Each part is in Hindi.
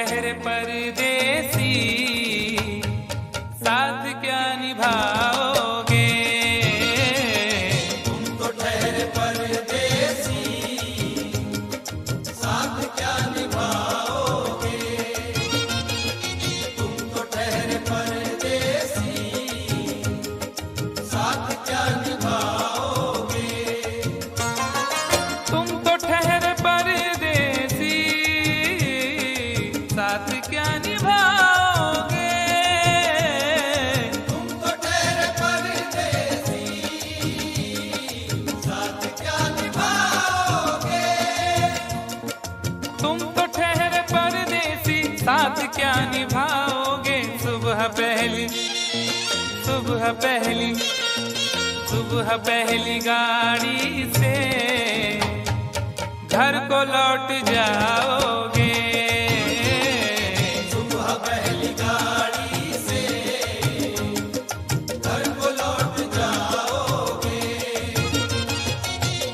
ठहरे परदेसी, साथ क्या निभाओगे? तुम तो ठहरे परदेसी, साथ क्या निभाओगे? तुम तो ठहरे परदेसी, साथ क्या निभाओगे? तुम तो ठहरे परदेसी, साथ क्या निभाओगे? तुम तो ठहरे परदेसी, साथ क्या निभाओगे? तुम तो ठहरे परदेसी, साथ क्या निभाओगे? सुबह पहली, सुबह पहली, सुबह पहली गाड़ी से घर को लौट जाओगे। सुबह पहली गाड़ी से घर को लौट जाओगे।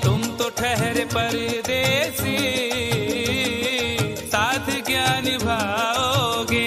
तुम तो ठहरे परदेसी, साथ क्या निभाओगे?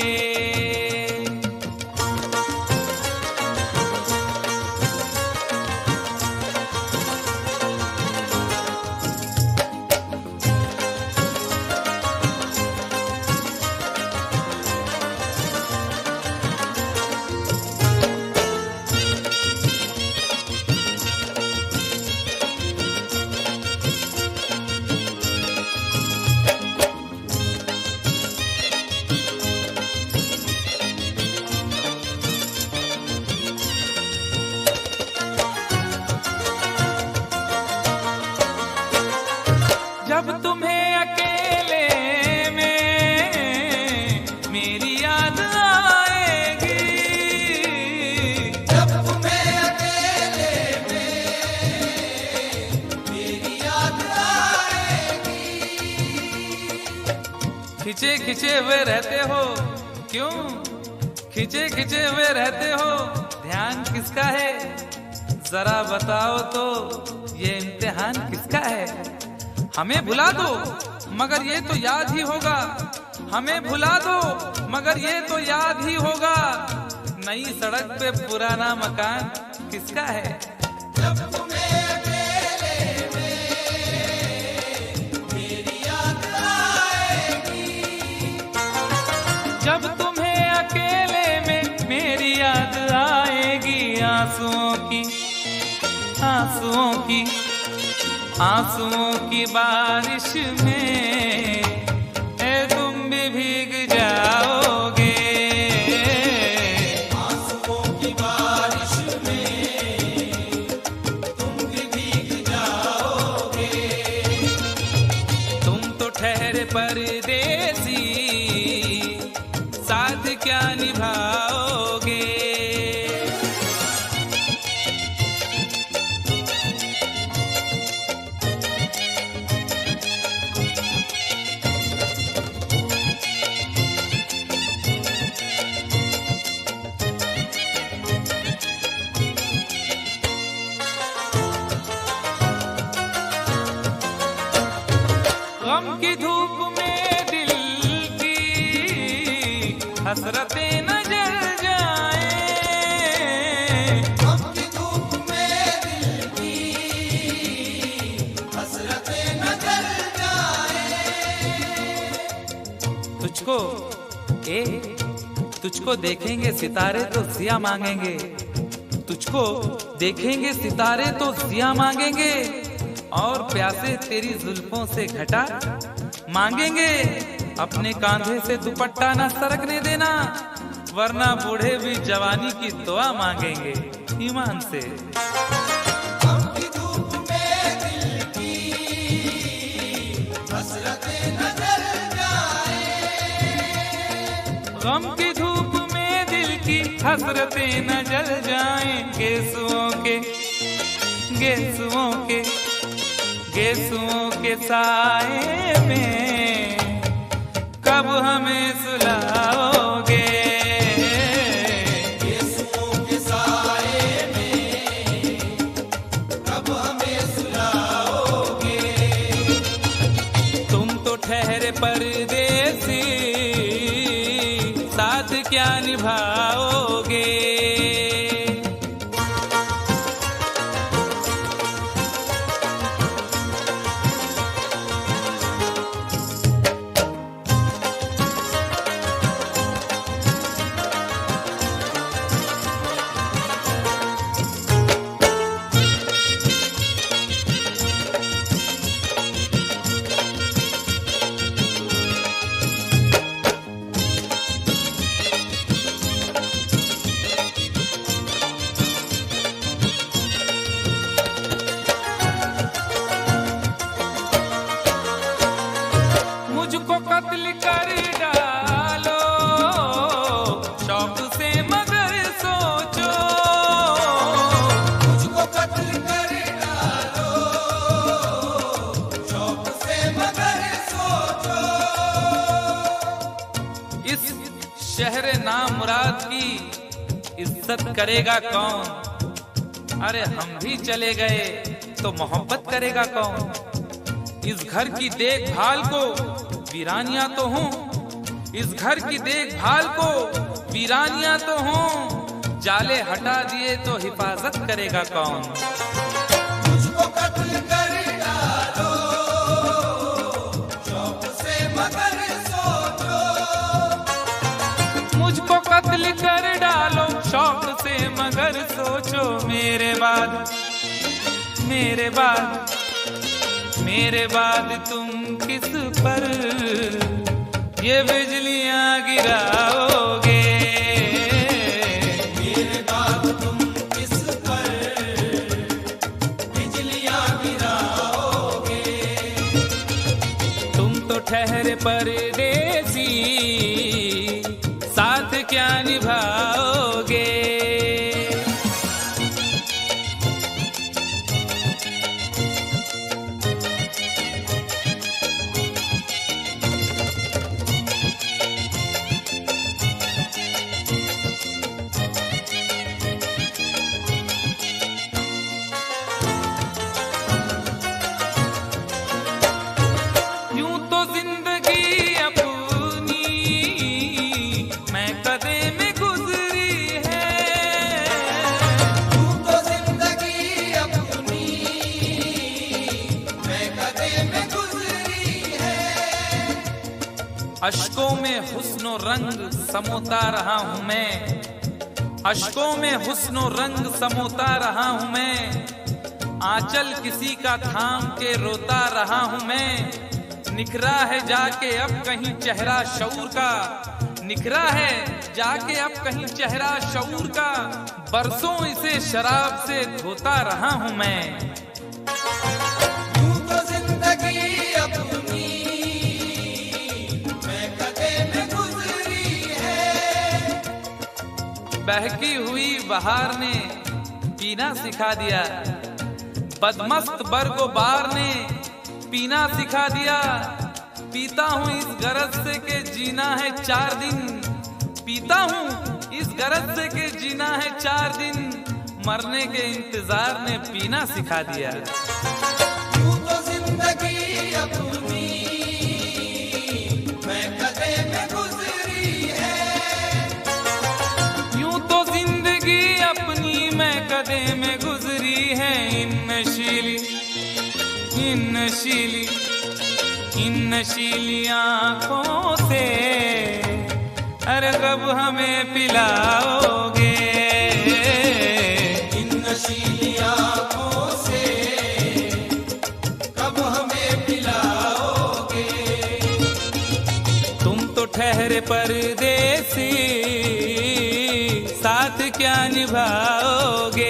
जब तुम्हें अकेले में मेरी याद आएगी, जब तुम्हें अकेले में मेरी याद आएगी। खिंचे खिंचे हुए रहते हो क्यों? खिंचे खिंचे हुए रहते हो, ध्यान किसका है? जरा बताओ तो ये इम्तिहान किसका है? हमें भुला दो मगर ये तो याद ही होगा, हमें भुला दो मगर ये तो याद ही होगा। नई सड़क पे पुराना मकान किसका है? जब तुम्हें अकेले में मेरी याद आएगी। जब तुम्हें अकेले में मेरी याद आएगी, आंसुओं की, आंसुओं की, आंसुओं की बारिश में तुम भी भीग जाओगे। आंसुओं की बारिश में तुम भी भीग जाओगे। तुम तो ठहरे परदेसी, साथ क्या निभाओगे? गम की धूप में दिल की हसरतें न जल जाए। गम की धूप में दिल की हसरतें न जल जाए। तुझको तुझको देखेंगे सितारे तो सिया मांगेंगे, तुझको देखेंगे सितारे तो सिया मांगेंगे, और प्यासे तेरी जुल्फों से घटा मांगेंगे। अपने कांधे से दुपट्टा ना सरकने देना, वरना बूढ़े भी जवानी की दुआ मांगेंगे ईमान से। गम की धूप में दिल की हसरतें न जल जाए। गम की धूप में दिल की हसरतें न जल जाएं। गेसुओं के, गेसुओं के, गेसुओं के साए में कब हमें सुलाओगे? गेसुओं के साए में कब हमें सुलाओगे? तुम तो ठहरे परदेसी, क्या निभाओगे? मुझको कत्ल कर डालो शौक से मगर सोचो, मुझको कत्ल कर डालो शौक से मगर सोचो। इस शहर नामुराद की इज्जत करेगा कौन? अरे हम भी चले गए तो मोहब्बत करेगा कौन? इस घर की देखभाल को वीरानियां तो हूँ, इस घर की देखभाल को वीरानियां तो हूँ, जाले हटा दिए तो हिफाजत करेगा कौन? मुझको कत्ल कर डालो शौक से मगर सोचो। मुझको कत्ल कर डालो शौक से मगर सोचो, मेरे बाद मेरे बाद मेरे बाद तुम किस पर ये बिजलियां गिराओगे? मेरे बाद तुम किस पर बिजलियां गिराओगे? तुम तो ठहरे परदेसी, साथ क्या निभाओगे? यूं तो जिंदगी अपनी मैं कदे में गुजरी है, यूं तो जिंदगी अपनी मैं कदे में गुजरी है। अश्कों में हुस्नो रंग समोता रहा हूं मैं, अश्कों में हुस्नो रंग समोता रहा हूं मैं, आंचल किसी का थाम के रोता रहा हूं मैं। निखरा है जाके अब कहीं चेहरा शऊर का, निखरा है जाके अब कहीं चेहरा शऊर का, बरसों इसे शराब से धोता रहा हूं मैं। यूं तो जिंदगी अपनी मैं कदे में गुजरी है। बहकी हुई बहार ने पीना सिखा दिया, बदमस्त बरगो बार ने पीना सिखा दिया। पीता हूँ इस गरज से के जीना है 4 दिन, पीता हूँ इस गरज से के जीना है 4 दिन, मरने के इंतजार ने पीना सिखा दिया। यूं तो जिंदगी अपनी मैं कदे में गुजरी है। यूं तो जिंदगी अपनी मैं कदे में गुजरी है। इन नशीली आंखों से अरे कब हमें पिलाओगे? इन नशीली आंखों से कब हमें पिलाओगे? तुम तो ठहरे परदेसी, साथ क्या निभाओगे?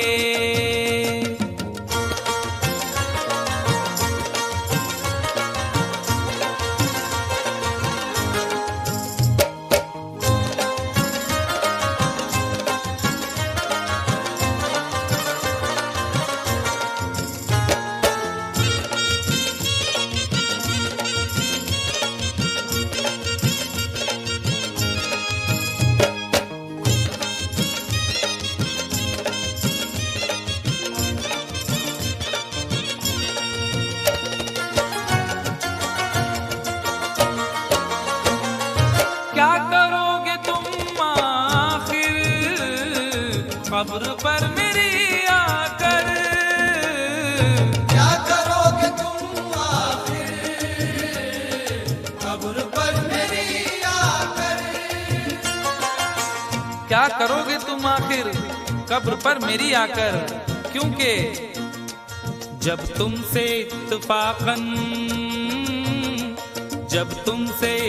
कब्र पर मेरी आकर। क्या करोगे तुम आखिर कब्र पर मेरी आकर। क्या करोगे तुम आखिर कब्र पर मेरी आकर, क्योंकि जब तुमसे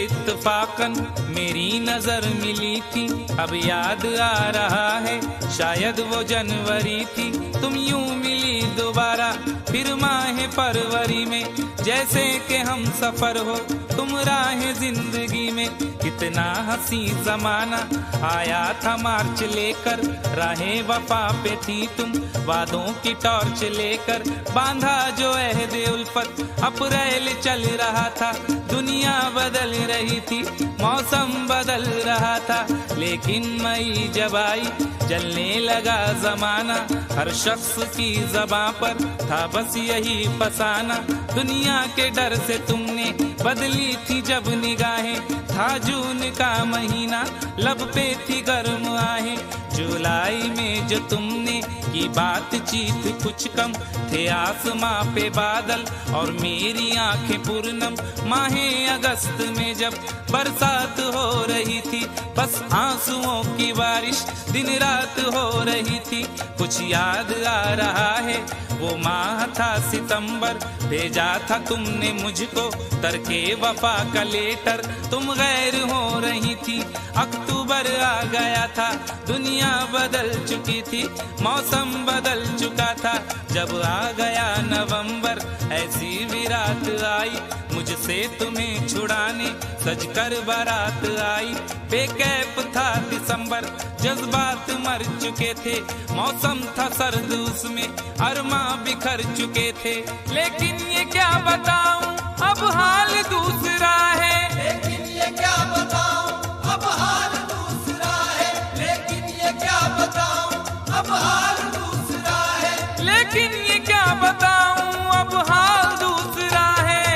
इत्तफाकन मेरी नजर मिली थी, अब याद आ रहा है शायद वो जनवरी थी। तुम यूं मिली दोबारा फिर माह फरवरी में, जैसे कि हम सफर हो तुम राह जिंदगी में। कितना हंसी जमाना आया था मार्च लेकर, राहे वफा पे थी तुम वादों की टॉर्च लेकर। बांधा जो अहद उल्फत अप्रैल चल रहा था, दुनिया बदल रही थी मौसम बदल रहा था। लेकिन मई जब आई जलने लगा जमाना, हर शख्स की ज़बां पर था बस यही फसाना। दुनिया के डर से तुमने बदली थी जब निगाहें, था जून का महीना लब पे थी गर्म आहें। जुलाई में जो तुमने की बातचीत कुछ कम थे आसमां पे बादल और मेरी आंखें पूर्णम। माहे अगस्त में जब बरसात हो रही थी, बस आंसुओं की बारिश दिन रात हो रही थी। कुछ याद आ रहा है वो माह था सितंबर, भेजा था तुमने मुझको तरके वफा का लेटर। तुम गैर हो रही थी, अक्टूबर आ गया था, दुनिया बदल चुकी थी, मौसम बदल चुका था। जब आ गया नवंबर ऐसी भी रात आई, मुझसे तुम्हें छुड़ाने सजकर बारात आई। बेकैफ था दिसंबर, जज्बात मर चुके थे, मौसम था सर्द उसमें अरमा बिखर चुके थे। लेकिन ये क्या बताऊं अब हाल दूसरा है। लेकिन ये क्या बताऊं अब हाल दूसरा है। लेकिन ये क्या बताऊं अब हाल दूसरा है। लेकिन ये क्या बताऊं अब हाल दूसरा है।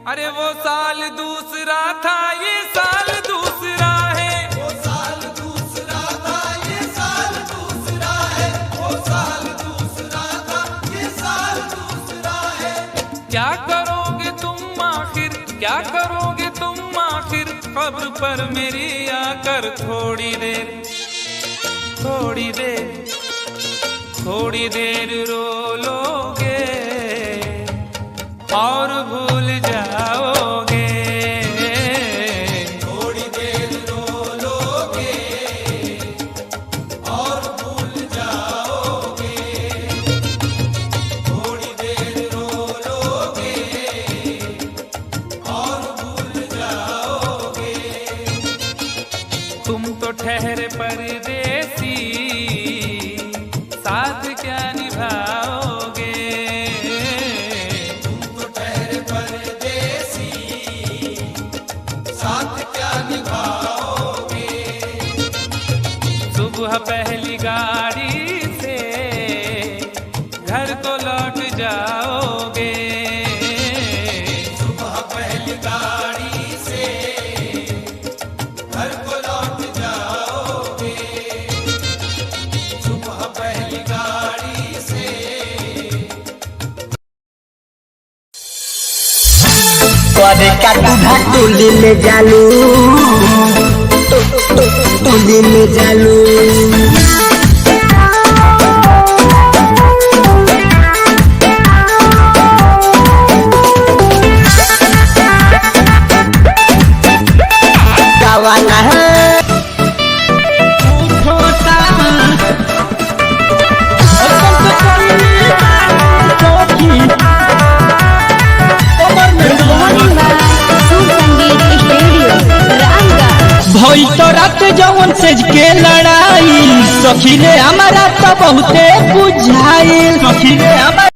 अरे वो साल दूसरा था, ये साल दूसरा है। वो साल दूसरा था, ये साल दूसरा है। वो साल दूसरा था, ये साल दूसरा है। क्या करोगे तुम आखिर, क्या करोगे तुम आखिर कब्र पर मेरी आकर। थोड़ी देर थोड़ी देर थोड़ी देर रो लोगे और भूल जाओगे। थोड़ी देर रो लोगे और भूल जाओगे। थोड़ी देर रो लोगे और भूल जाओगे। तुम तो ठहरे परदेसी, साथ क्या निभाओगे। तुम तो ठहरे परदेसी, साथ क्या निभाओगे। सुबह पहली गाड़ी से घर को लौट जाओगे। सुबह पहली गाड़ी से घर को लौट जाओगे। सुबह पहली गाड़ी से करे का दूधा टोली में जालू, टोली में जालू। गावाना है भई तो रात जवन सेज के लड़ाई, सखी रे हमारा तो बहुते बुझाई। सखी रे हमारा